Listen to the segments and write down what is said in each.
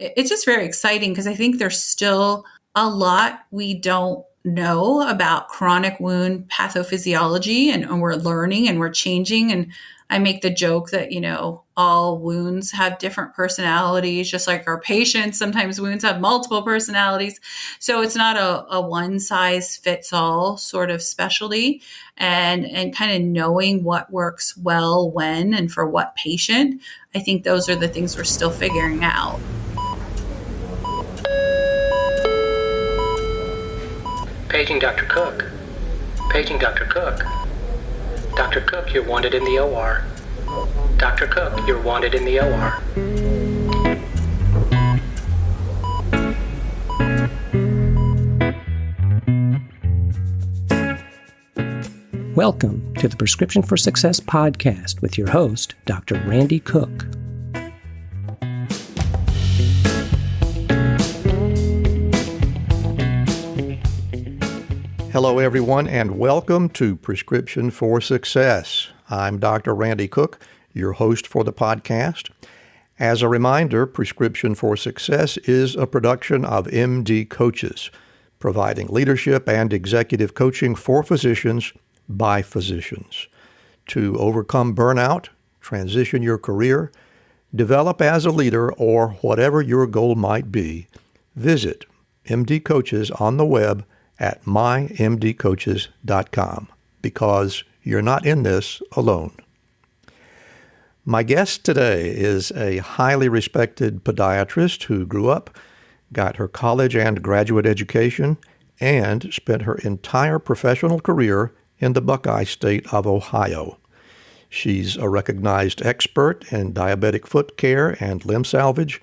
it's just very exciting because I think there's still a lot we don't know about chronic wound pathophysiology, and we're learning and we're changing. And I make the joke that, all wounds have different personalities, just like our patients. Sometimes wounds have multiple personalities. So it's not a one size fits all sort of specialty, and kind of knowing what works well when and for what patient. I think those are the things we're still figuring out. Paging Dr. Cook. Paging Dr. Cook. Dr. Cook, you're wanted in the OR. Dr. Cook, you're wanted in the OR. Welcome to the Prescription for Success podcast with your host, Dr. Randy Cook. Hello, everyone, and welcome to Prescription for Success. I'm Dr. Randy Cook, your host for the podcast. As a reminder, Prescription for Success is a production of MD Coaches, providing leadership and executive coaching for physicians by physicians. To overcome burnout, transition your career, develop as a leader, or whatever your goal might be, visit MD Coaches on the web at mymdcoaches.com, because you're not in this alone. My guest today is a highly respected podiatrist who grew up, got her college and graduate education, and spent her entire professional career in the Buckeye State of Ohio. She's a recognized expert in diabetic foot care and limb salvage,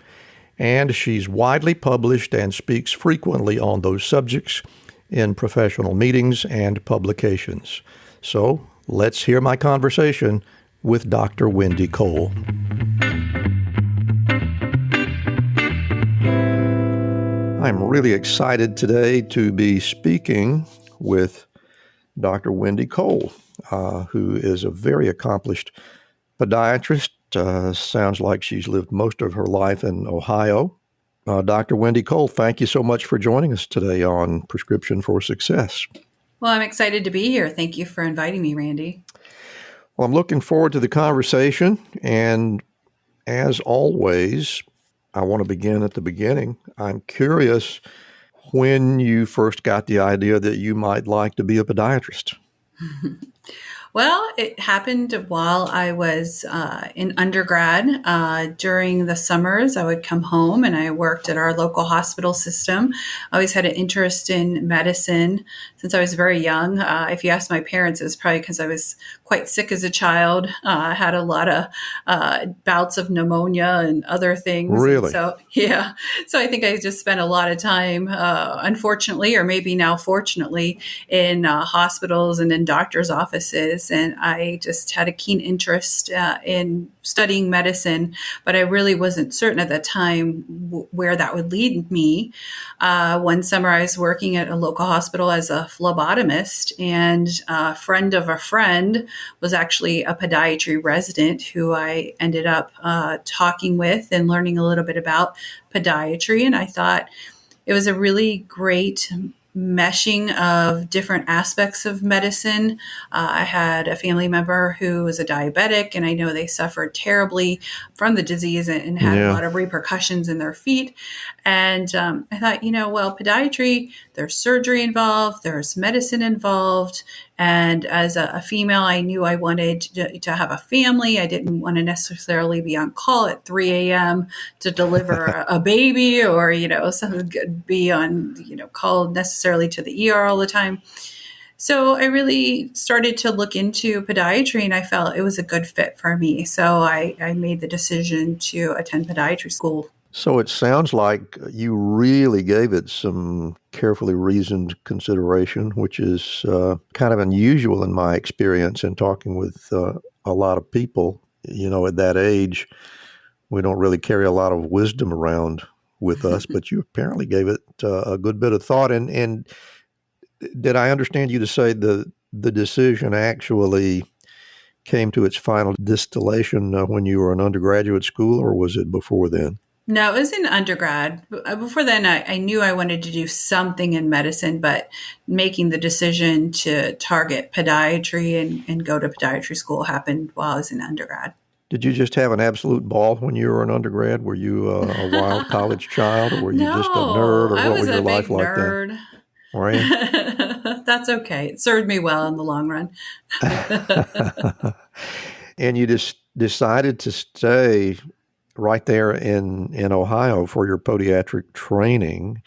and she's widely published and speaks frequently on those subjects in professional meetings and publications. So let's hear my conversation with Dr. Wendy Cole. I'm really excited today to be speaking with Dr. Wendy Cole, who is a very accomplished podiatrist. Sounds like she's lived most of her life in Ohio. Dr. Wendy Cole, thank you so much for joining us today on Prescription for Success. Well, I'm excited to be here. Thank you for inviting me, Randy. Well, I'm looking forward to the conversation. And as always, I want to begin at the beginning. I'm curious when you first got the idea that you might like to be a podiatrist. Well, it happened while I was in undergrad. During the summers, I would come home and I worked at our local hospital system. I always had an interest in medicine since I was very young. If you ask my parents, it was probably because I was quite sick as a child. I had a lot of bouts of pneumonia and other things. Really? And so I think I just spent a lot of time, unfortunately, or maybe now fortunately, in hospitals and in doctors' offices. And I just had a keen interest in studying medicine, but I really wasn't certain at the time where that would lead me. One summer I was working at a local hospital as a phlebotomist, and a friend of a friend was actually a podiatry resident who I ended up talking with and learning a little bit about podiatry. And I thought it was a really great meshing of different aspects of medicine. I had a family member who was a diabetic, and I know they suffered terribly from the disease and had a lot of repercussions in their feet. And I thought, podiatry, there's surgery involved, there's medicine involved. And as a female, I knew I wanted to have a family. I didn't want to necessarily be on call at 3 a.m. to deliver a baby, or, be on, call necessarily to the ER all the time. So I really started to look into podiatry, and I felt it was a good fit for me. So I made the decision to attend podiatry school. So it sounds like you really gave it some carefully reasoned consideration, which is kind of unusual in my experience in talking with a lot of people. At that age, we don't really carry a lot of wisdom around with us, but you apparently gave it a good bit of thought. And did I understand you to say the decision actually came to its final distillation when you were in undergraduate school, or was it before then? No, it was in undergrad. Before then, I knew I wanted to do something in medicine, but making the decision to target podiatry and go to podiatry school happened while I was in undergrad. Did you just have an absolute ball when you were an undergrad? Were you a wild college child, or were you just a nerd, No, or I what was was a your big life like then? nerd. Were you? That's okay. It served me well in the long run. And you just decided to stay right there in Ohio for your podiatric training.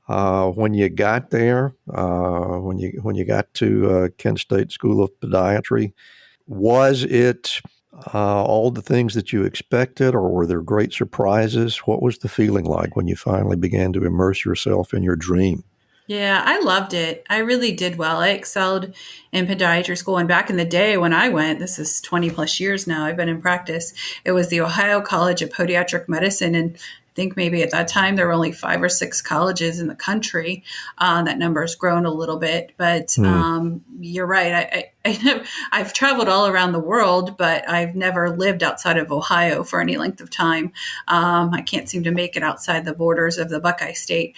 When you got there, when you got to Kent State School of Podiatry, was it all the things that you expected, or were there great surprises? What was the feeling like when you finally began to immerse yourself in your dream? Yeah, I loved it. I really did well. I excelled in podiatry school. And back in the day when I went, this is 20 plus years now, I've been in practice. It was the Ohio College of Podiatric Medicine. And I think maybe at that time there were only 5 or 6 colleges in the country. That number has grown a little bit, but you're right. I've traveled all around the world, but I've never lived outside of Ohio for any length of time. I can't seem to make it outside the borders of the Buckeye State.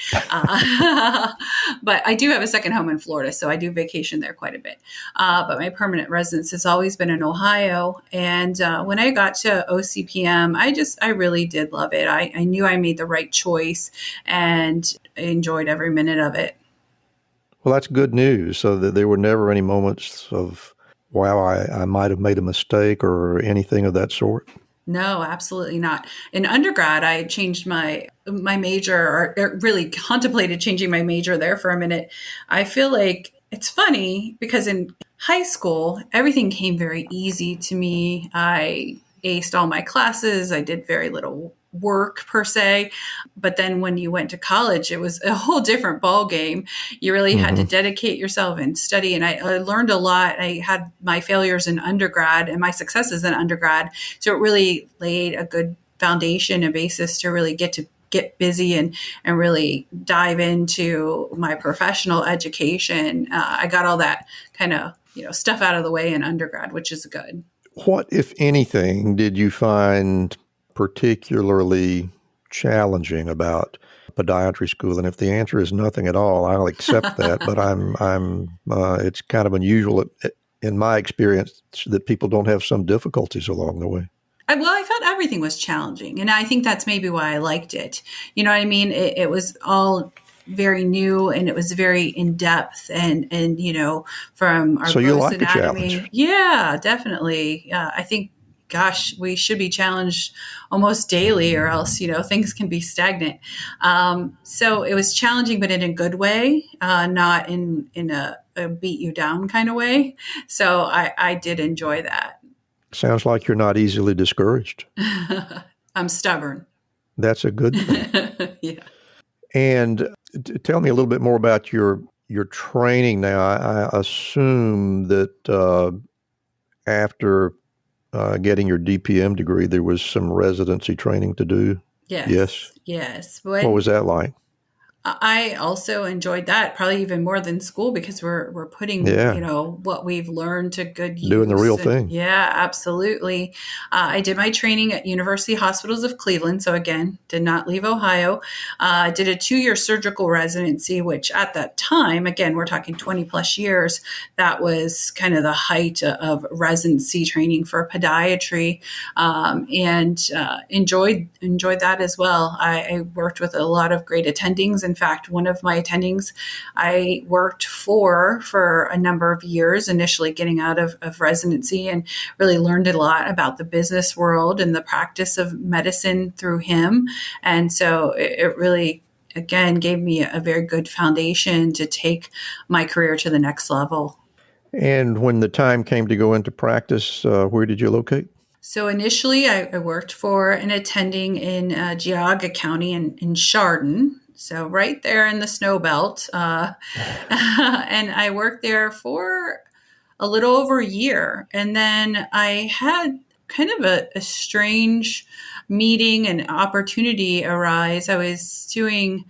But I do have a second home in Florida, so I do vacation there quite a bit. But my permanent residence has always been in Ohio. And when I got to OCPM, I really did love it. I knew I made the right choice and enjoyed every minute of it. Well, that's good news. So that there were never any moments of, wow, I might have made a mistake or anything of that sort. No, absolutely not. In undergrad, I changed my major, or really contemplated changing my major there for a minute. I feel like it's funny because in high school, everything came very easy to me. I aced all my classes. I did very little work per se. But then when you went to college, it was a whole different ball game. You really had to dedicate yourself and study. And I learned a lot. I had my failures in undergrad and my successes in undergrad. So it really laid a good foundation and basis to really get busy and really dive into my professional education. I got all that kind of, stuff out of the way in undergrad, which is good. What, if anything, did you find particularly challenging about podiatry school? And if the answer is nothing at all, I'll accept that. But it's kind of unusual in my experience that people don't have some difficulties along the way. Well, I felt everything was challenging, and I think that's maybe why I liked it. You know what I mean? It was all very new, and it was very in depth, and from our so you like anatomy. the challenge? Yeah, definitely. I think, gosh, we should be challenged almost daily, or else things can be stagnant. So it was challenging, but in a good way, not in a beat you down kind of way. So I did enjoy that. Sounds like you're not easily discouraged. I'm stubborn. That's a good thing. Yeah. And tell me a little bit more about your training now. I assume that after getting your DPM degree, there was some residency training to do. Yes. Yes. What was that like? I also enjoyed that probably even more than school, because we're putting, what we've learned to good use. Doing the real thing. Yeah, absolutely. I did my training at University Hospitals of Cleveland. So again, did not leave Ohio. Did a 2-year surgical residency, which at that time, again, we're talking 20 plus years, that was kind of the height of residency training for podiatry, and enjoyed that as well. I worked with a lot of great attendings. In fact, one of my attendings I worked for a number of years, initially getting out of residency, and really learned a lot about the business world and the practice of medicine through him. And so it really, again, gave me a very good foundation to take my career to the next level. And when the time came to go into practice, where did you locate? So initially, I worked for an attending in Geauga County in Chardon. So right there in the snow belt. And I worked there for a little over a year. And then I had kind of a strange meeting and opportunity arise. I was doing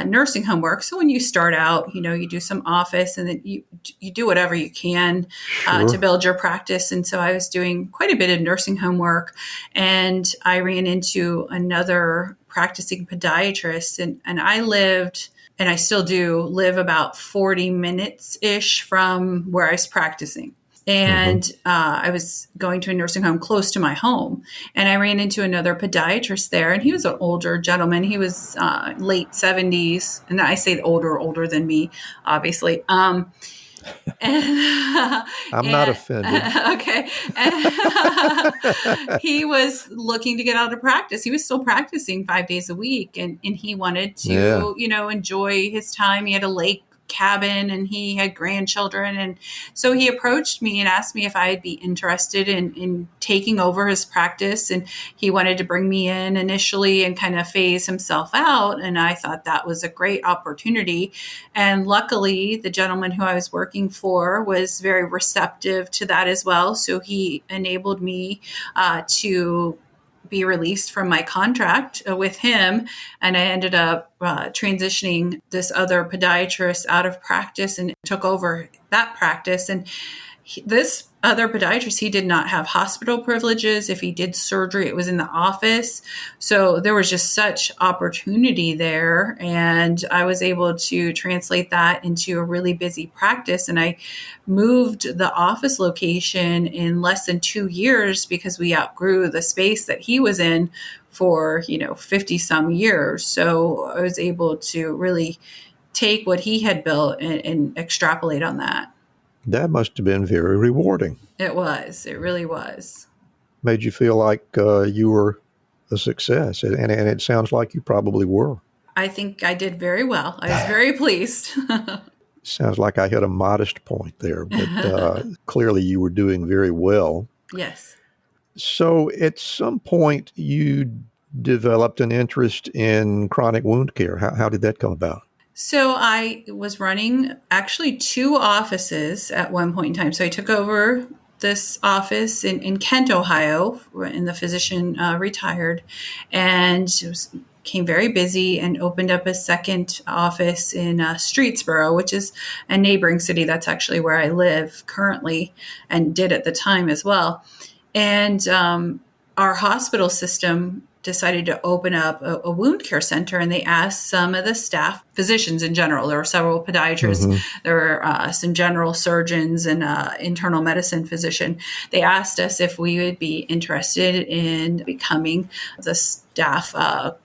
nursing home work. So when you start out, you do some office, and then you do whatever you can to build your practice. And so I was doing quite a bit of nursing home work, and I ran into another practicing podiatrist. And I lived, and I still do live, about 40 minutes-ish from where I was practicing. And I was going to a nursing home close to my home, and I ran into another podiatrist there, and he was an older gentleman. He was late 70s, and I say older than me, obviously. And, I'm not offended. Okay. And he was looking to get out of practice. He was still practicing 5 days a week, and he wanted to, enjoy his time. He had a lake cabin and he had grandchildren. And so he approached me and asked me if I'd be interested in taking over his practice. And he wanted to bring me in initially and kind of phase himself out. And I thought that was a great opportunity. And luckily, the gentleman who I was working for was very receptive to that as well. So he enabled me to be released from my contract with him. And I ended up transitioning this other podiatrist out of practice and took over that practice. And this other podiatrist, he did not have hospital privileges. If he did surgery, it was in the office. So there was just such opportunity there. And I was able to translate that into a really busy practice. And I moved the office location in less than 2 years because we outgrew the space that he was in for, 50 some years. So I was able to really take what he had built and extrapolate on that. That must have been very rewarding. It was. It really was. Made you feel like you were a success. And it sounds like you probably were. I think I did very well. I was very pleased. Sounds like I hit a modest point there, but clearly you were doing very well. Yes. So at some point you developed an interest in chronic wound care. How did that come about? So I was running actually 2 offices at one point in time. So I took over this office in Kent, Ohio, and the physician retired, and became very busy and opened up a second office in Streetsboro, which is a neighboring city. That's actually where I live currently and did at the time as well. And our hospital system decided to open up a wound care center, and they asked some of the staff, physicians in general. There were several podiatrists, there were some general surgeons and internal medicine physician. They asked us if we would be interested in becoming the staff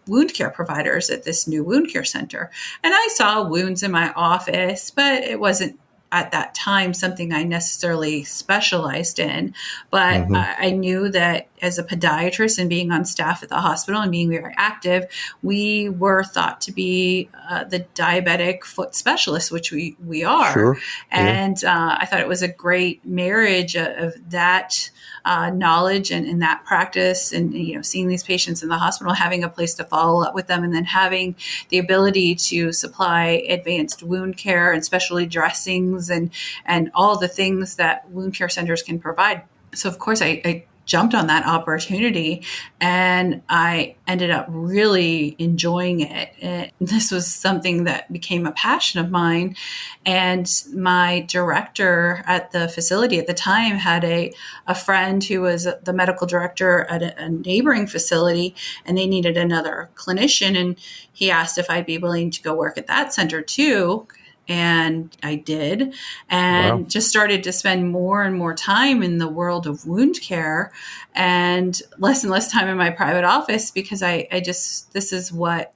wound care providers at this new wound care center. And I saw wounds in my office, but it wasn't at that time something I necessarily specialized in. But I knew that as a podiatrist and being on staff at the hospital and being very active, we were thought to be the diabetic foot specialists, which we are. Sure. And I thought it was a great marriage of that knowledge and that practice, and seeing these patients in the hospital, having a place to follow up with them, and then having the ability to supply advanced wound care and specialty dressings and all the things that wound care centers can provide. So of course I jumped on that opportunity, and I ended up really enjoying it. And this was something that became a passion of mine. And my director at the facility at the time had a friend who was the medical director at a neighboring facility, and they needed another clinician. And he asked if I'd be willing to go work at that center too. And I did, and just started to spend more and more time in the world of wound care and less time in my private office, because I just, this is what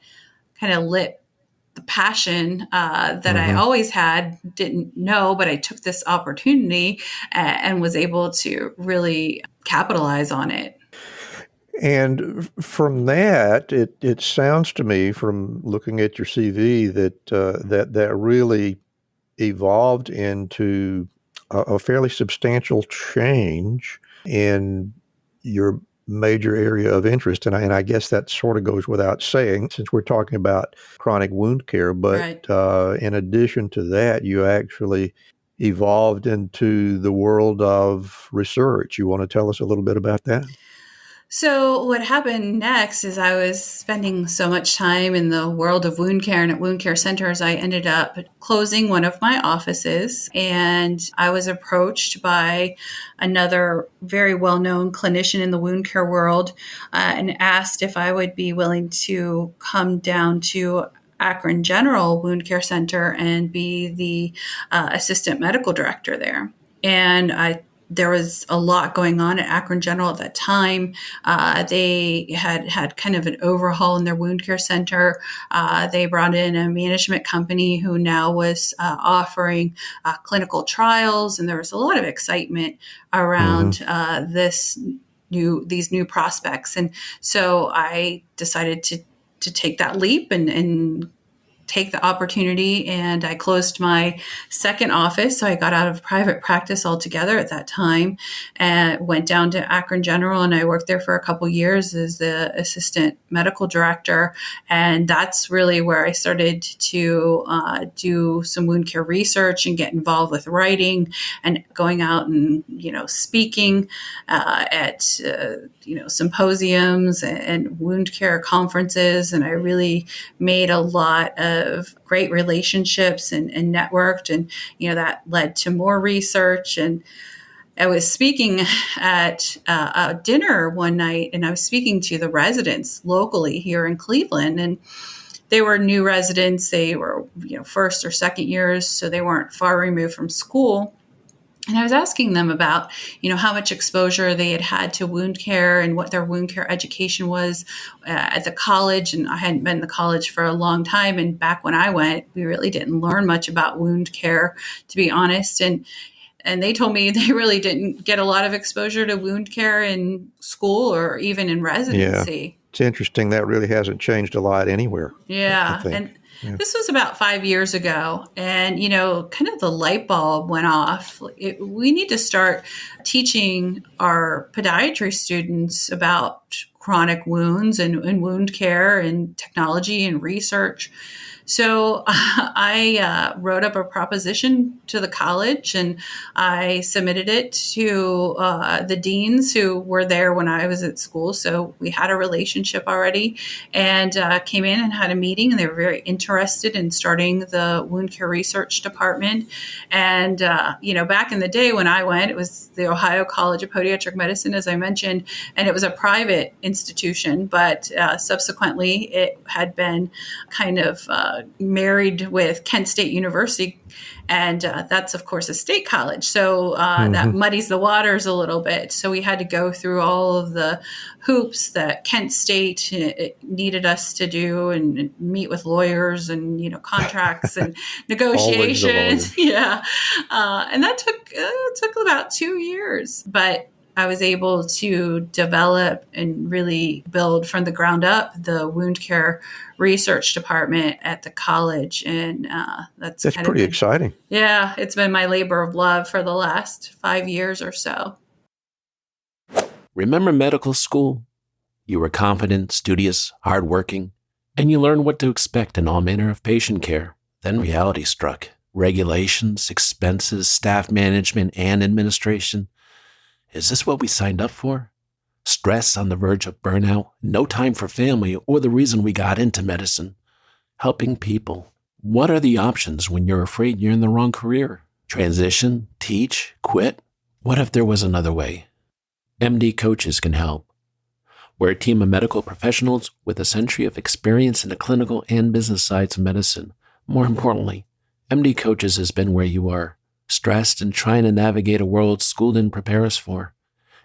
kind of lit the passion that I always had, didn't know, but I took this opportunity and was able to really capitalize on it. And from that, it sounds to me, from looking at your CV, that really evolved into a fairly substantial change in your major area of interest. And I guess that sort of goes without saying, since we're talking about chronic wound care. But in addition to that, you actually evolved into the world of research. You want to tell us a little bit about that? So what happened next is I was spending so much time in the world of wound care and at wound care centers, I ended up closing one of my offices, and I was approached by another very well-known clinician in the wound care world and asked if I would be willing to come down to Akron General Wound Care Center and be the assistant medical director there. And there was a lot going on at Akron General at that time. They had kind of an overhaul in their wound care center. They brought in a management company who now was offering clinical trials, and there was a lot of excitement around these new prospects. And so I decided to take that leap and take the opportunity, and I closed my second office. So I got out of private practice altogether at that time and went down to Akron General, and I worked there for a couple years as the assistant medical director. And that's really where I started to do some wound care research and get involved with writing and going out and, speaking at symposiums and wound care conferences. And I really made a lot of great relationships and networked, and that led to more research. And I was speaking at a dinner one night, and I was speaking to the residents locally here in Cleveland, and they were new residents. They were first or second years, so they weren't far removed from school. And I was asking them about, how much exposure they had to wound care and what their wound care education was at the college. And I hadn't been to college for a long time. And back when I went, we really didn't learn much about wound care, to be honest. And they told me they really didn't get a lot of exposure to wound care in school or even in residency. Yeah. It's interesting. That really hasn't changed a lot anywhere. Yeah. This was about 5 years ago, and, kind of the light bulb went off. We need to start teaching our podiatry students about chronic wounds and wound care and technology and research. So I wrote up a proposition to the college, and I submitted it to the deans who were there when I was at school. So we had a relationship already, and came in and had a meeting, and they were very interested in starting the wound care research department. And, back in the day when I went, it was the Ohio College of Podiatric Medicine, as I mentioned, and it was a private institution, but subsequently it had been kind of married with Kent State University, and that's, of course, a state college. So that muddies the waters a little bit. So we had to go through all of the hoops that Kent State needed us to do and meet with lawyers and, contracts and negotiations. Yeah. And that took about 2 years. But I was able to develop and really build from the ground up the wound care research department at the college. And that's pretty exciting. Yeah, it's been my labor of love for the last 5 years or so. Remember medical school? You were confident, studious, hardworking, and you learned what to expect in all manner of patient care. Then reality struck. Regulations, expenses, staff management, and administration. Is this what we signed up for? Stress on the verge of burnout, no time for family, or the reason we got into medicine. Helping people. What are the options when you're afraid you're in the wrong career? Transition? Teach? Quit? What if there was another way? MD Coaches can help. We're a team of medical professionals with a century of experience in the clinical and business sides of medicine. More importantly, MD Coaches has been where you are, stressed and trying to navigate a world school didn't prepare us for.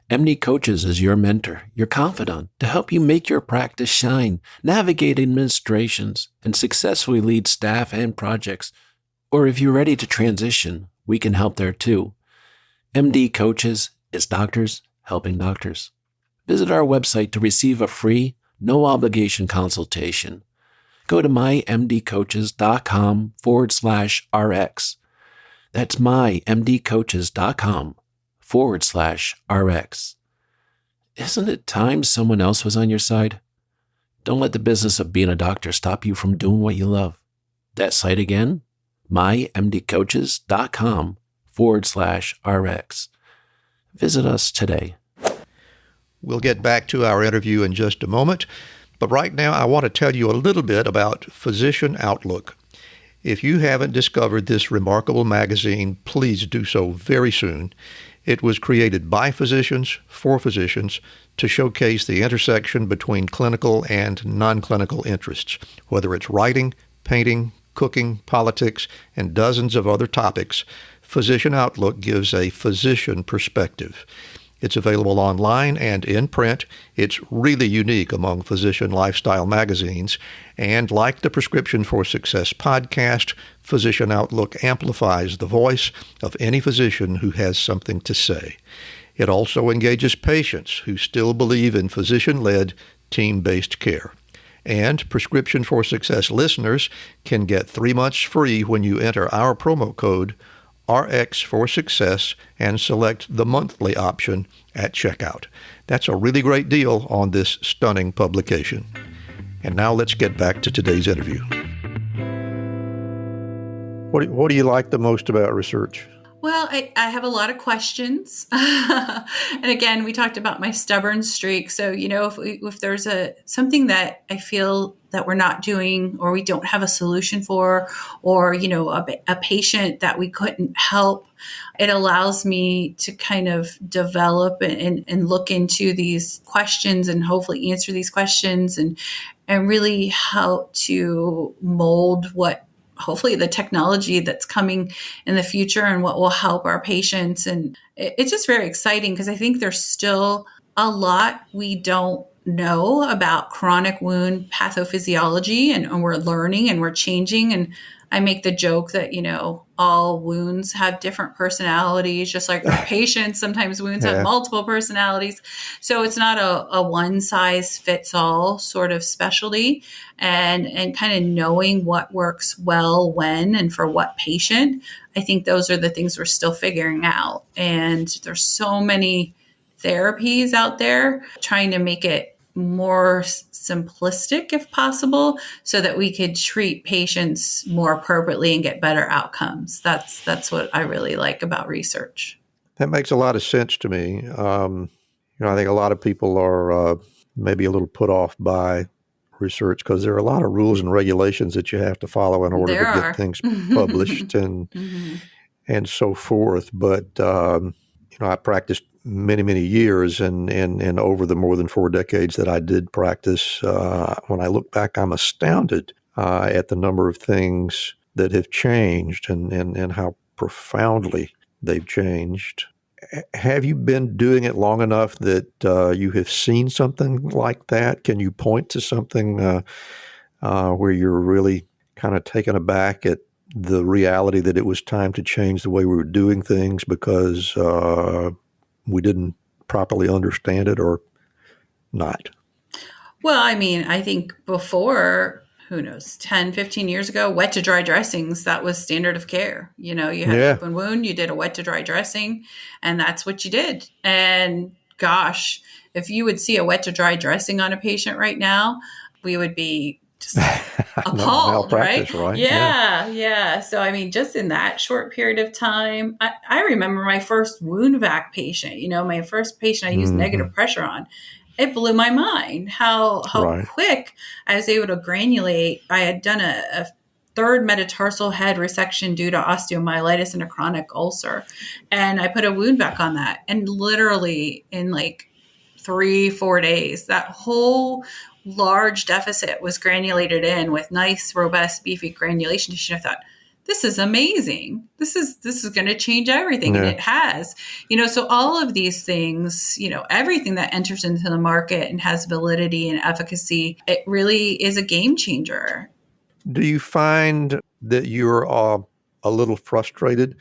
MD Coaches is your mentor, your confidant, to help you make your practice shine, navigate administrations, and successfully lead staff and projects. Or if you're ready to transition, we can help there too. MD Coaches is doctors helping doctors. Visit our website to receive a free, no-obligation consultation. Go to mymdcoaches.com/RX. That's mymdcoaches.com/RX. Isn't it time someone else was on your side? Don't let the business of being a doctor stop you from doing what you love. That site again, mymdcoaches.com/RX. Visit us today. We'll get back to our interview in just a moment, but right now I want to tell you a little bit about Physician Outlook. If you haven't discovered this remarkable magazine, please do so very soon. It was created by physicians, for physicians, to showcase the intersection between clinical and non-clinical interests, whether it's writing, painting, cooking, politics, and dozens of other topics. Physician Outlook gives a physician perspective. It's available online and in print. It's really unique among physician lifestyle magazines. And like the Prescription for Success podcast, Physician Outlook amplifies the voice of any physician who has something to say. It also engages patients who still believe in physician-led, team-based care. And Prescription for Success listeners can get 3 months free when you enter our promo code RX for Success and select the monthly option at checkout. That's a really great deal on this stunning publication. And now let's get back to today's interview. What do you like the most about research? Well, I have a lot of questions. And again, we talked about my stubborn streak. So, if there's something that I feel that we're not doing or we don't have a solution for, or, a patient that we couldn't help, it allows me to kind of develop and look into these questions and hopefully answer these questions and really help to mold what hopefully the technology that's coming in the future and what will help our patients. And it's just very exciting because I think there's still a lot we don't know about chronic wound pathophysiology, and we're learning and we're changing. And I make the joke that, all wounds have different personalities, just like our patients. Sometimes wounds have multiple personalities. So it's not a one size fits all sort of specialty, and kind of knowing what works well when and for what patient. I think those are the things we're still figuring out. And there's so many therapies out there trying to make it more simplistic if possible so that we could treat patients more appropriately and get better outcomes. That's what I really like about research. That makes a lot of sense to me. I think a lot of people are maybe a little put off by research because there are a lot of rules and regulations that you have to follow in order to get things published and and so forth. But I practiced many years, and over the more than 4 decades that I did practice, when I look back, I'm astounded at the number of things that have changed and how profoundly they've changed. Have you been doing it long enough that you have seen something like that? Can you point to something where you're really kind of taken aback at the reality that it was time to change the way we were doing things because we didn't properly understand it or not? Well, I think before, who knows, 10, 15 years ago, wet to dry dressings, that was standard of care. You had an open wound, you did a wet to dry dressing, and that's what you did. And gosh, if you would see a wet to dry dressing on a patient right now, we would be just appalled, right? Yeah. So, just in that short period of time, I remember my first wound vac patient, my first patient I used negative pressure on. It blew my mind how quick I was able to granulate. I had done a third metatarsal head resection due to osteomyelitis and a chronic ulcer. And I put a wound vac on that. And literally in 3-4 days, that whole large deficit was granulated in with nice, robust, beefy granulation tissue. I thought, this is amazing. This is going to change everything. And it has, so all of these things, everything that enters into the market and has validity and efficacy, it really is a game changer. Do you find that you're a little frustrated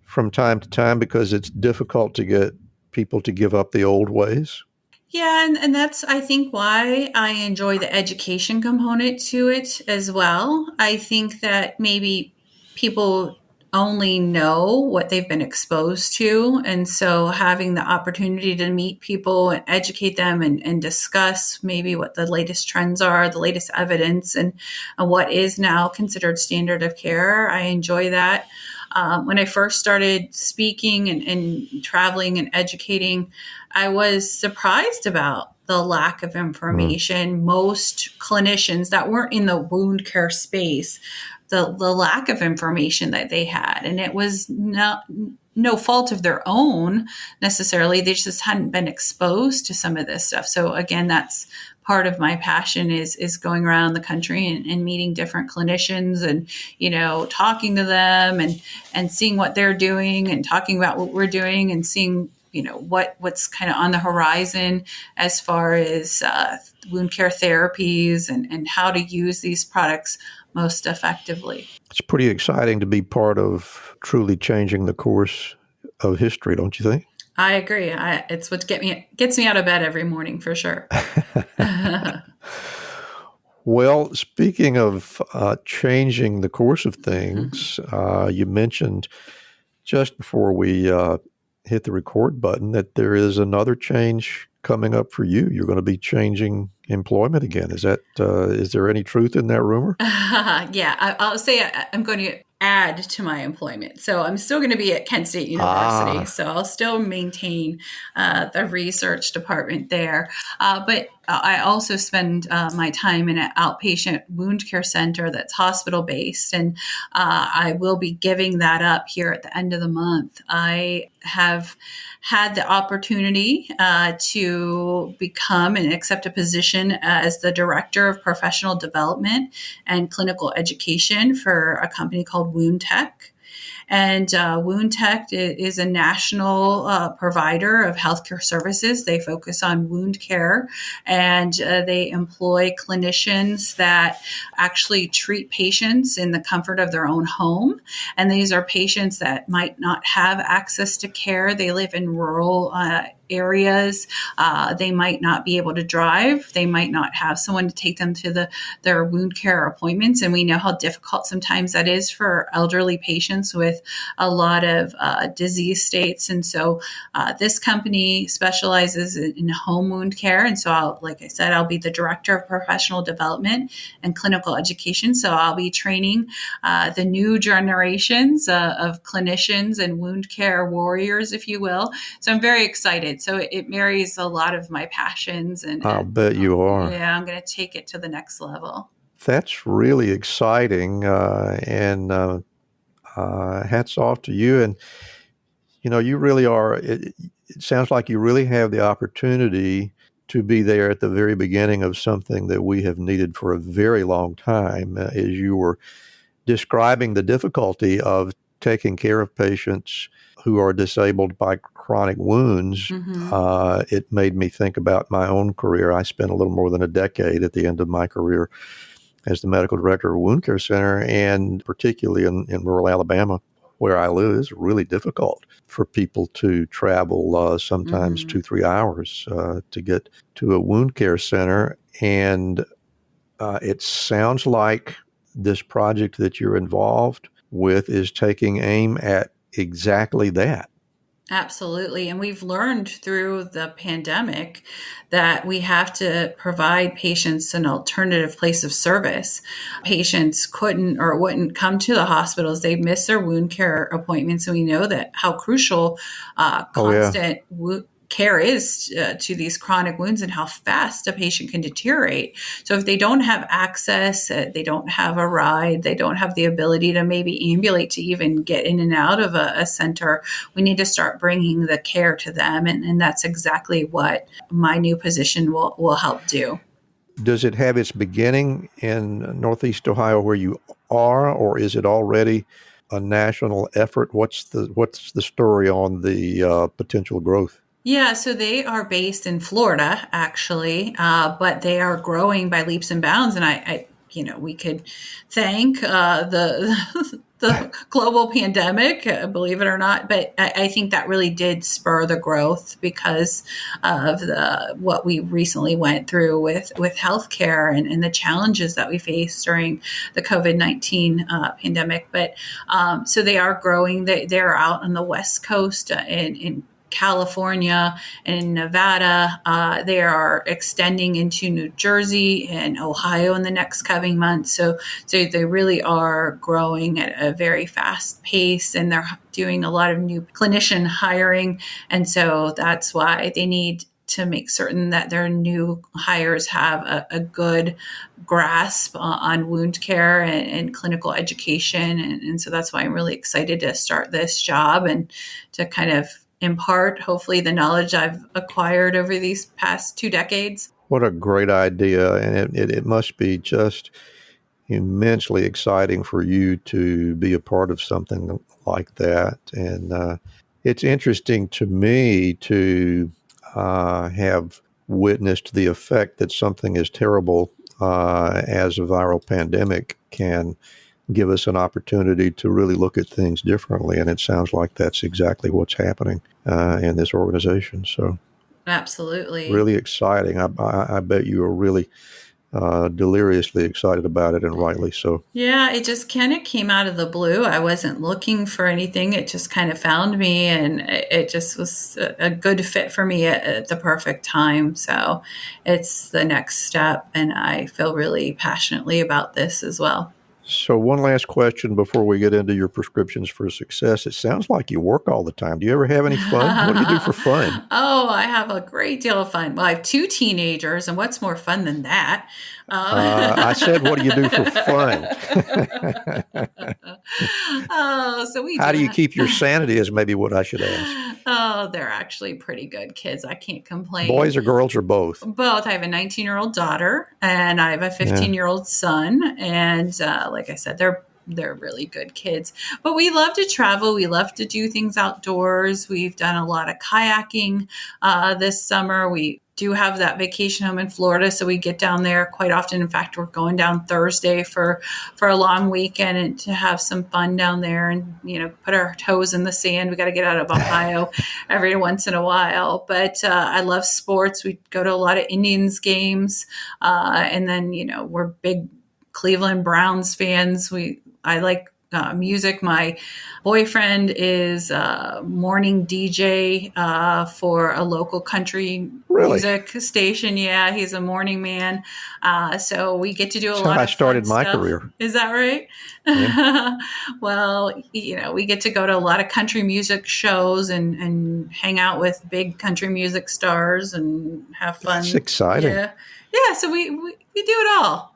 from time to time because it's difficult to get people to give up the old ways? Yeah, and that's, I think, why I enjoy the education component to it as well. I think that maybe people only know what they've been exposed to. And so having the opportunity to meet people and educate them and discuss maybe what the latest trends are, the latest evidence, and what is now considered standard of care, I enjoy that. when I first started speaking and traveling and educating, I was surprised about the lack of information. Most clinicians that weren't in the wound care space, the lack of information that they had, and it was no fault of their own necessarily. They just hadn't been exposed to some of this stuff. So again, that's part of my passion is going around the country and meeting different clinicians and, talking to them and seeing what they're doing and talking about what we're doing and seeing, what's kind of on the horizon as far as wound care therapies and how to use these products most effectively. It's pretty exciting to be part of truly changing the course of history, don't you think? I agree. It's what gets me out of bed every morning for sure. Well, speaking of changing the course of things, you mentioned just before we hit the record button that there is another change coming up for you. You're going to be changing employment again. Is there any truth in that rumor? Yeah, I'll say I'm going to add to my employment. So I'm still going to be at Kent State University. So I'll still maintain the research department there. But I also spend my time in an outpatient wound care center that's hospital based. And I will be giving that up here at the end of the month. I have had the opportunity to become and accept a position as the Director of Professional Development and Clinical Education for a company called Wound Tech. And Wound Tech is a national provider of healthcare services. They focus on wound care, and they employ clinicians that actually treat patients in the comfort of their own home. And these are patients that might not have access to care. They live in rural areas. They might not be able to drive. They might not have someone to take them to their wound care appointments. And we know how difficult sometimes that is for elderly patients with a lot of disease states. And so this company specializes in home wound care. And so like I said, I'll be the Director of Professional Development and Clinical Education. So I'll be training the new generations of clinicians and wound care warriors, if you will. So I'm very excited. So it marries a lot of my passions. And I'll bet you are. Yeah, I'm going to take it to the next level. That's really exciting. And hats off to you. And, you really are, it sounds like you really have the opportunity to be there at the very beginning of something that we have needed for a very long time. As you were describing the difficulty of taking care of patients who are disabled by chronic wounds, it made me think about my own career. I spent a little more than a decade at the end of my career as the medical director of a wound care center, and particularly in rural Alabama, where I live, it's really difficult for people to travel sometimes 2-3 hours to get to a wound care center. And it sounds like this project that you're involved with is taking aim at exactly that. Absolutely. And we've learned through the pandemic that we have to provide patients an alternative place of service. Patients couldn't or wouldn't come to the hospitals. They'd miss their wound care appointments. And we know that how crucial constant care is to these chronic wounds and how fast a patient can deteriorate. So if they don't have access, they don't have a ride, they don't have the ability to maybe ambulate to even get in and out of a center, we need to start bringing the care to them. And that's exactly what my new position will help do. Does it have its beginning in Northeast Ohio where you are, or is it already a national effort? What's the story on the potential growth? Yeah, so they are based in Florida, actually, but they are growing by leaps and bounds. And I we could thank the global pandemic, believe it or not, but I think that really did spur the growth because of what we recently went through with healthcare and the challenges that we faced during the COVID-19 pandemic. But so they are growing. They're out on the West Coast in California and Nevada. They are extending into New Jersey and Ohio in the next coming months. So they really are growing at a very fast pace, and they're doing a lot of new clinician hiring. And so that's why they need to make certain that their new hires have a good grasp on wound care and clinical education. And so that's why I'm really excited to start this job and to kind of impart, hopefully, the knowledge I've acquired over these past 2 decades. What a great idea. And it must be just immensely exciting for you to be a part of something like that. And it's interesting to me to have witnessed the effect that something as terrible as a viral pandemic can give us an opportunity to really look at things differently. And it sounds like that's exactly what's happening in this organization. So absolutely. Really exciting. I bet you are really deliriously excited about it, and rightly so. Yeah, it just kind of came out of the blue. I wasn't looking for anything. It just kind of found me, and it just was a good fit for me at the perfect time. So it's the next step, and I feel really passionately about this as well. So one last question before we get into your prescriptions for success. It sounds like you work all the time. Do you ever have any fun? What do you do for fun? Oh, I have a great deal of fun. Well, I have 2 teenagers, and what's more fun than that? I said, what do you do for fun? How do you keep your sanity is maybe what I should ask. Oh, they're actually pretty good kids. I can't complain. Boys or girls or both? Both. I have a 19-year-old daughter, and I have a 15-year-old son. And like I said, they're really good kids. But we love to travel. We love to do things outdoors. We've done a lot of kayaking this summer. We do have that vacation home in Florida, so we get down there quite often. In fact, we're going down Thursday for a long weekend and to have some fun down there and, put our toes in the sand. We got to get out of Ohio every once in a while. But I love sports. We go to a lot of Indians games. And then, we're big Cleveland Browns fans. I like music. My boyfriend is a morning DJ for a local country music station. Yeah, he's a morning man. So we get to do a lot of fun stuff. That's how I started my career. Is that right? Yeah. Well, we get to go to a lot of country music shows and hang out with big country music stars and have fun. That's exciting. Yeah. So we do it all.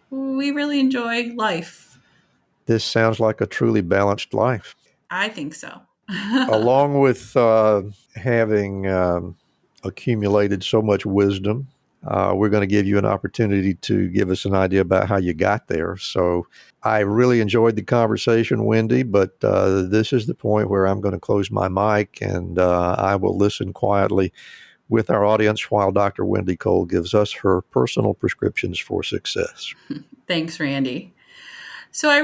We really enjoy life. This sounds like a truly balanced life. I think so. Along with having accumulated so much wisdom, we're going to give you an opportunity to give us an idea about how you got there. So I really enjoyed the conversation, Wendy, but this is the point where I'm going to close my mic and I will listen quietly with our audience while Dr. Wendy Cole gives us her personal prescriptions for success. Thanks, Randy. So I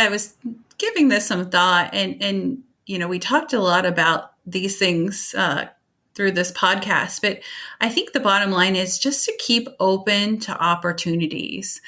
was giving this some thought and we talked a lot about these things through this podcast, but I think the bottom line is just to keep open to opportunities.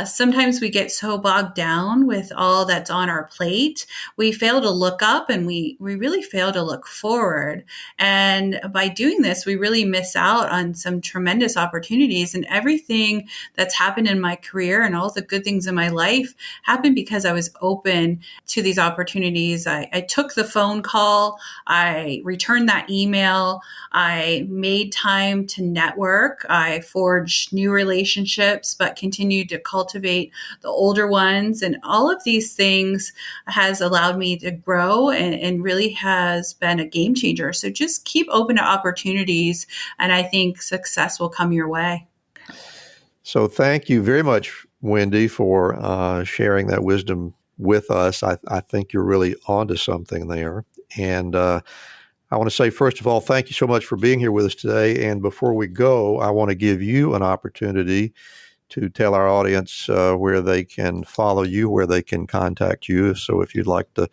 Sometimes we get so bogged down with all that's on our plate, we fail to look up and we really fail to look forward. And by doing this, we really miss out on some tremendous opportunities. And everything that's happened in my career and all the good things in my life happened because I was open to these opportunities. I took the phone call, I returned that email, I made time to network. I forged new relationships, but continued to cultivate the older ones. And all of these things has allowed me to grow and really has been a game changer. So just keep open to opportunities, and I think success will come your way. So thank you very much, Wendy, for sharing that wisdom with us. I think you're really onto something there. And I want to say, first of all, thank you so much for being here with us today. And before we go, I want to give you an opportunity to tell our audience where they can follow you, where they can contact you. So if you'd like to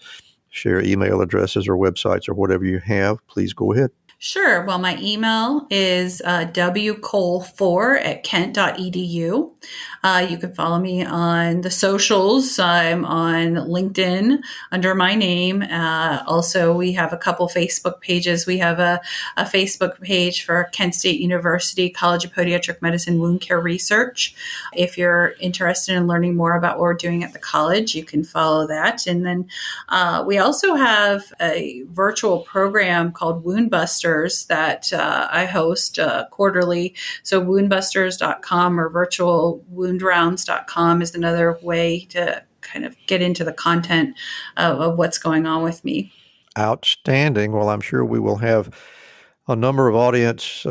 share email addresses or websites or whatever you have, please go ahead. Sure. Well, my email is wcole4@kent.edu. You can follow me on the socials. I'm on LinkedIn under my name. Also, we have a couple Facebook pages. We have a Facebook page for Kent State University College of Podiatric Medicine Wound Care Research. If you're interested in learning more about what we're doing at the college, you can follow that. And then we also have a virtual program called Wound Busters that I host quarterly. So woundbusters.com or virtualwoundrounds.com is another way to kind of get into the content of what's going on with me. Outstanding. Well, I'm sure we will have a number of audience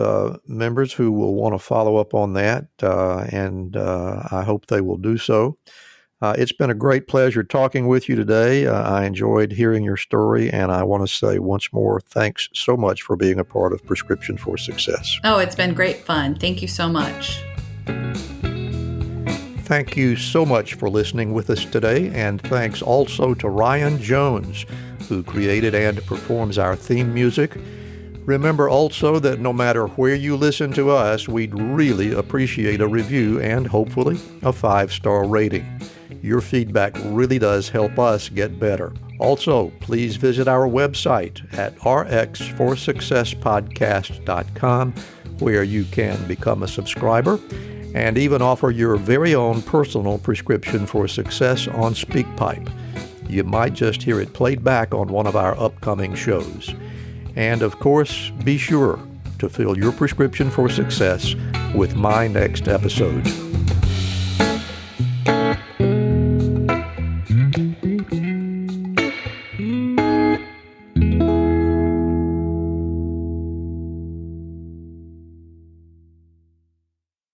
members who will want to follow up on that, and I hope they will do so. It's been a great pleasure talking with you today. I enjoyed hearing your story, and I want to say once more, thanks so much for being a part of Prescription for Success. Oh, it's been great fun. Thank you so much. Thank you so much for listening with us today, and thanks also to Ryan Jones, who created and performs our theme music. Remember also that no matter where you listen to us, we'd really appreciate a review and hopefully a 5-star rating. Your feedback really does help us get better. Also, please visit our website at rxforsuccesspodcast.com, where you can become a subscriber and even offer your very own personal prescription for success on SpeakPipe. You might just hear it played back on one of our upcoming shows. And of course, be sure to fill your prescription for success with my next episode.